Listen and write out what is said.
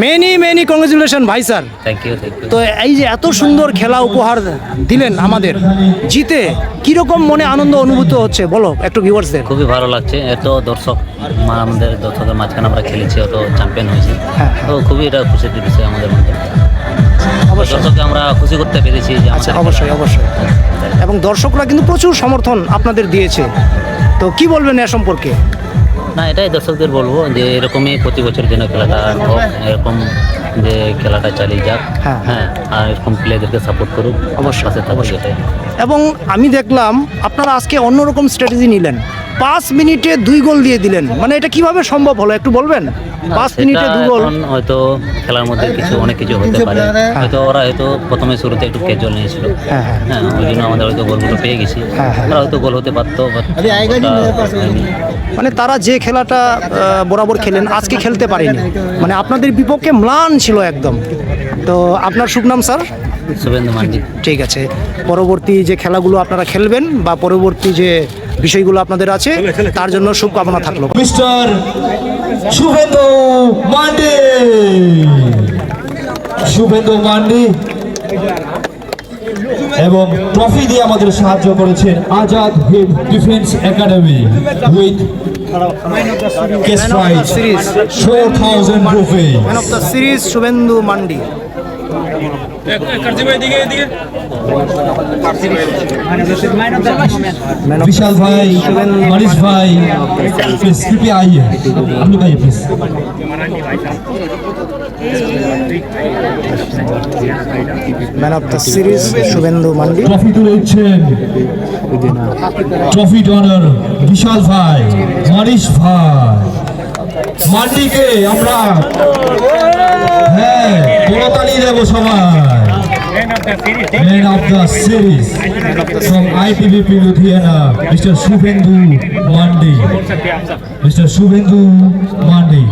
Many many congratulation ভাই sir. Thank you. তো এই যে এত সুন্দর খেলা উপহার দিলেন আমাদের, জিতে কিরকম মনে আনন্দ অনুভূত হচ্ছে বলো একটু ভিউয়ার্সদের। খুবই ভালো লাগছে, এত দর্শক আমাদের দর্শকের মাঝখানে আমরা খেলেছি, অত চ্যাম্পিয়ন হয়েছি, হ্যাঁ। তো খুবই এটা খুশির বিষয় আমাদের মধ্যে। দর্শককে আমরা খুশি করতে পেরেছি যে আচ্ছা, অবশ্যই অবশ্যই। এবং দর্শকরা কিন্তু প্রচুর সমর্থন আপনাদের দিয়েছে, তো কি বলবেন এ সম্পর্কে? না, এটাই দর্শকদের বলবো যে এরকমই প্রতি বছর যেন খেলাটা হোক, এরকম যে খেলাটা চালিয়ে যাক। হ্যাঁ। হ্যাঁ, আর এরকম প্লেয়ারদেরকে সাপোর্ট করুক, অবশ্যই, সাথে থাকুক, এটাই। এবং আমি দেখলাম আপনারা আজকে অন্যরকম স্ট্র্যাটেজি নিলেন, 5 মিনিটে 2 গোল দিয়ে দিলেন, মানে এটা কিভাবে সম্ভব হলো একটু বলবেন? 5 মিনিটে 2 গোল। এখন হয়তো খেলার মধ্যে অনেক কিছু হতে পারে, হয়তো ওরা হয়তো প্রথমে শুরুতে একটু ক্যাজুয়াল নিয়েছিল, হ্যাঁ, হ্যাঁ। হ্যাঁ, ওই জন্য আমাদের হয়তো গোলগুলো পেয়ে গেছি। হ্যাঁ, হ্যাঁ। ওরা হয়তো গোল হতে পারতো, but হয়নি। মানে তারা যে খেলাটা বরাবর খেলেন আজকে খেলতে পারেনি, মানে আপনাদের বিপক্ষে ম্লান ছিল একদম। তো আপনার শুভ নাম স্যার? শুভেন্দু মান্ডি। ঠিক আছে, পরবর্তী যে খেলাগুলো আপনারা খেলবেন বা পরবর্তী যে বিষয়গুলো আপনাদের আছে তার জন্য শুভকামনা থাকলো। মিস্টার শুভেন্দু মান্ডি, শুভেন্দু মান্ডি এবং ট্রফি দিয়ে আমাদের সাহায্য করেছেন Azad Hind defence academy with cash prize series 4000 trophy. Man of the series Shubhendu Mandi. Vishal भाई, मनीष भाई, प्लीज कृपया आइए, आप लोग आइए please. Man of the series Shubhendu Mandi. Trophy তুলে দিচ্ছেন, ট্রফি ডনার বিশাল ভাই, মনীষ ভাই, মান্ডিকে আমরা হ্যাঁ বড়তালি দেবো সবাই। Man of the series from ITBP Ludhiana, Mr. Shubhendu Mandi. Mr. Shubhendu Mandi.